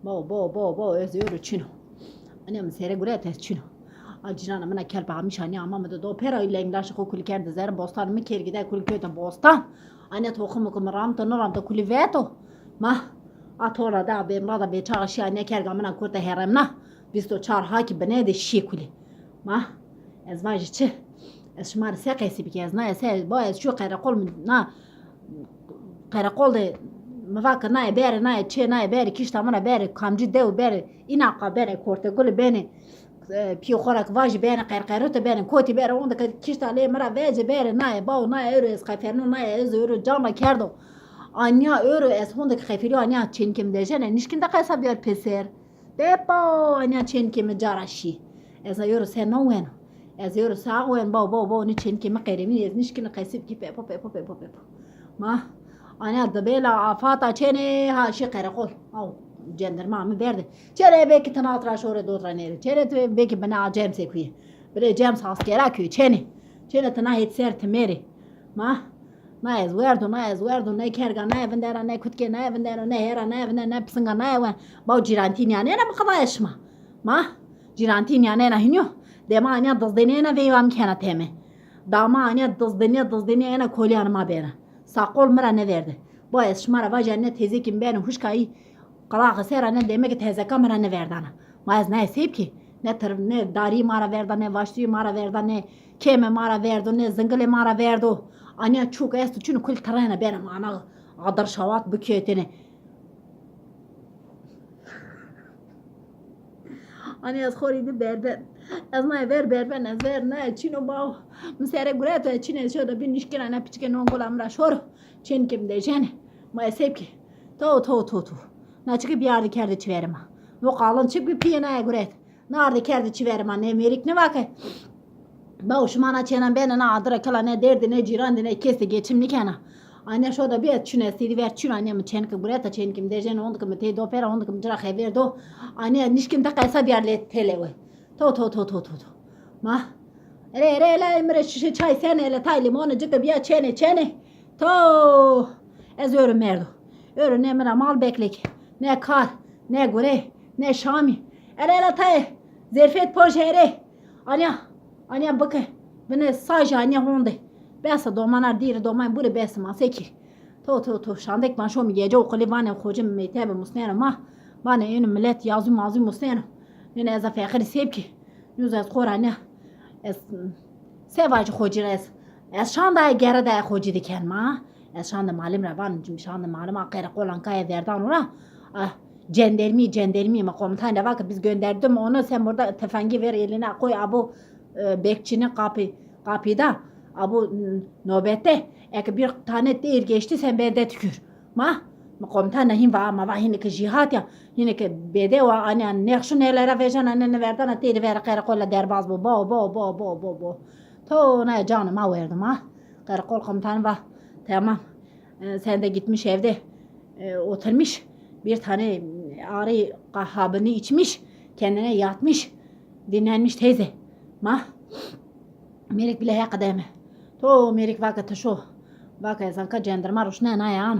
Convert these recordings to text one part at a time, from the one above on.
Bo özüyor çino. Annem sere gurete çino. Acirana mana kel bamış anne ama da do pera ile inglaş ko kulker de zer bostan mı ker gide kulköten bostan. Anne toxum ram da kulveto. Ma atora da be mrada be çarşı anne ker gamına kurta heremna. Biz to çar haki bene de şikuli. Ma ez vajçı. Ez şmar sekesi bi ez na ez bo ez şu karakol na karakol de mavaka na bere na çe na bere kişta mana bere kamcı dev bere inaka bere korte gol bene piyo xorak vaj bene qayqayrota bene koti bere onda kişta le mara veje bere na ba na euro es qayferno na ez euro cama kerdo anya euro es onda qayferi anya çenkim dejene nişkinda qaysa bir peser depo anya çenkim jarashi ez euro sen no wen ez euro sa wen ba ni çenkim qayremi ez nişkin qaysib ki pepo ma ana da bela afata çene ha şey karakol al jandarma mı verdi çere belki tanatra şore dotra nere çere belki bana acem sekuye bre james askera kü çene tana hit sert meri ma ez verdo ne kerga ne vendera ne kutke ne vendera ne hera ne vendera ne psınga ne wen ba jirantin yani ne bu kadar yaşma ma jirantin yani ne hinyo dema anya dzdene ne vevam kana teme dama anya dzdene ne kolyan ma bera Sakol mera ne verdi. Bu esmara vajanne tezekim beni huşkayı qalağı sera ne demek teze kamera ne verdi ana. Maz ne seyip ki ne dari mara verdi ne vaştı mara verdi ne keme mara verdi ne zıngıle mara verdi. Anya çok estu çünkü kul tarana benim ana adar şavat büketini. Anya khoridi berber. Ez ne berber ne ver ne çino bav. Misere gureto çine şoda bir nişkina ne piçke non golamra şor. Çin kim de jene. Ma sepki. To. Na çıkıp bir yerde kerde çiverim. No kalın çıkıp piyana guret. Narde kerde çiverim ne merik ne vakay. Bav şumana çenem ben na adra kala ne derdi ne ciran ne kesti geçimli kana. Anne şoda bir çine sidi ver çün annem çen ki gureta çen kim de jene ondu kim te do pera ondu kim jira xever do. Anne nişkin ta kaysa bir yerle telewe. To. Ma. Re la emre şişe çay sen ele tay limonu cıkı bir çene. To. Ez örüm merdo. Örüm emre mal beklek. Ne kar, ne gure, ne şami. Ele tay. Zerfet pojere. Anya bakı. Beni saja anya honde. Besa domanar dir doman bure besa maseki. To. Şandek ban şomi gece okuli vane hocam meytebe musnera ma. Bana yönü millet yazı musnera. Ne ez afakir sebki. Yüz ez korane. Ez sevacı hocires. Ez şanda gere de hoci diken ma. Ez şanda malim ravan şanda malim akere kolan kaya verdan ora. Cendermi ma komutan da vakit biz gönderdim onu sen burada tefengi ver eline koy abu bekçinin kapıda abu nöbette bir tane değil geçti sen bende tükür. Ma komutan nahim va ma va hine ki cihat ya hine ki bede wa ani nekşu nelere vejan anne verdan teri ver karakolla derbaz bo to ne canım ma verdim ha karakol komutan va tamam sen de gitmiş evde oturmuş bir tane arı kahhabını içmiş kendine yatmış dinlenmiş teyze ma merik bile ya kademe to merik vakit şu vakit zanka jandarma ruşna na ya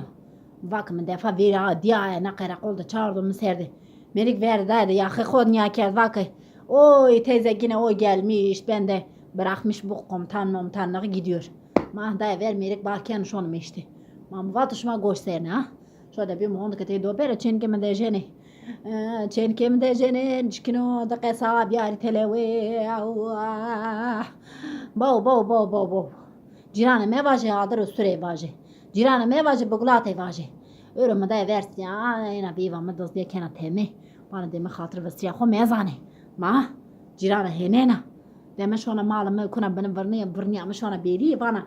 Vak min defa vira diya na karakol da çağırdım serdi. Merik verdi ya xod niye kerd vakı. Oy teyze yine o gelmiş ben de bırakmış bu komutanlığı gidiyor. Mahda ver merik bakken şonu meşti. Mam vatışma gösterine ha. Şöyle bir muhonda kete do bere çenkem de jene. Çenkem de jene çkino da qesa biyari telewe. Bo. Cirane me vaje adır süre vaje. Cirane me vaje buglate vaje. Örümü de versin ya. Ena biva mı dost diye kena teme. Bana deme hatır vesiye xo mezane. Ma. Cirane henena. Deme şona malımı kuna benim vırnıya ama şona beri bana.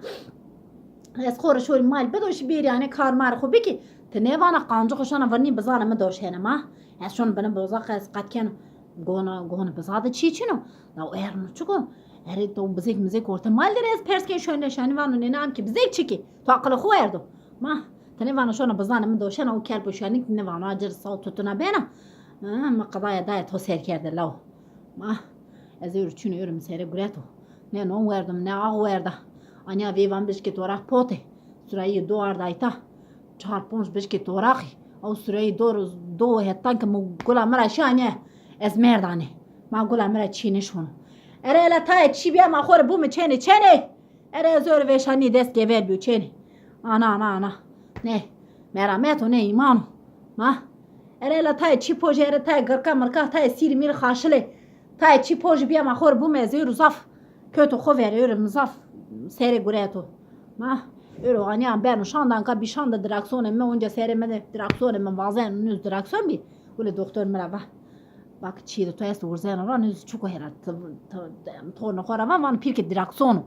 Ez khore şori mal bedoş beri yani karmar xo beki. Tene bana qancı şona vırnıya bazana mı doş hene ma. Ez şon benim bozak ez qatken gona bazada çiçino. La erno çuko. Eri to bizek orta malder ez persken şöyle şani vanu nenam ki bizek çiki. To akıllı xo erdo. Ma. Tene vana şona bazana mı doş hene o kel boşanik ne vana acır sal tutuna bena. Ma qadaya dayet ho serkerde lav. Ma. Ez yürüyorum sere gureto. Ne non verdim ne ağ verdi. Anya vevan bişke torak pote. Sırayı doğar dayta. Çarpons bişke torak. او سوری دو هتان که گلا مرا شانه از مردانه ما گلا مرا چینشون اره الا تا چی بیا ما خور بوم چنه اره زور وشانی دست گول بیو چنه آنا نه مرامتو نه ایمانو ما اره الا تا چی پوش اره تا گرکا مرکا تا سیر میر خاشله تا چی پوش بیا ما خور بوم از یورو زاف kötü koveriyor mızaf seri gureto ma öyle hani am ben şandan ka bir şanda direksiyonu me onca seremede direksiyonu me bazen nüz direksiyon bir öyle doktor merhaba bak çiğde to est urzen oran nüz çok herat torna korama man pirke direksiyonu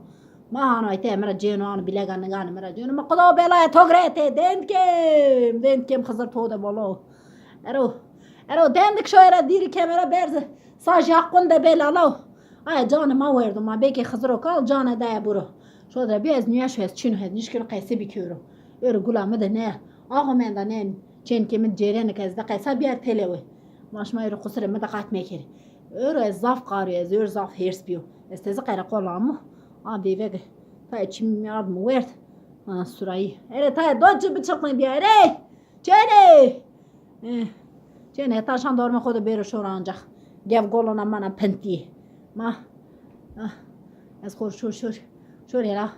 ma hano ite mera jeno an bilegan gan mera jeno ma qado belaya togrete dentkem khazar toda bolo ero dendik şöyle diri kamera berze saj hakkında belalo ay canım ma verdim ma belki khazro kal cana da buru شو ده بیاز نیاش هست چینو هست نشکل قیسی بیکیرو ارو گلامه ده نه آقا من ده نه چین که من جیرانه که از ده قیسا بیار تلوه ماش ما ارو قصره مده قات میکری ارو از زاف قاری از ارو زاف هیرس بیو استازه قیره قولامو بیوگه تا چی میاد موورد سرایی اره تا دوچه بچقنی بیاره چینه تا شان دارم خود بیرو شور آنجا گف گلونا منم پنتی ما از خور شوری را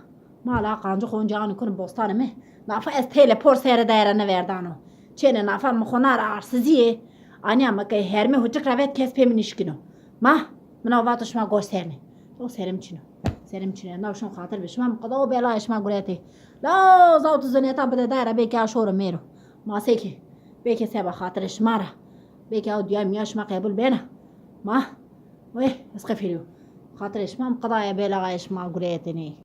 مالا قانچه خونجانı کنم bostanımı nafa ez teleport seyre dairene verdano çene nafa mkhona arsızıye ani ama ki herme hocuk ravet kespemin işkino ma mına vatış ma gösterni o serim çino nav şun xatir bişmem qada bela işma gureti la zavtu zaneta bede daire beki aşor mero ma seki beki seba xatir işmara beki o diyam yaşma qabul bena ma ve esqafiliyo خاطر اشمام قضايا بلا غايش ما قريتني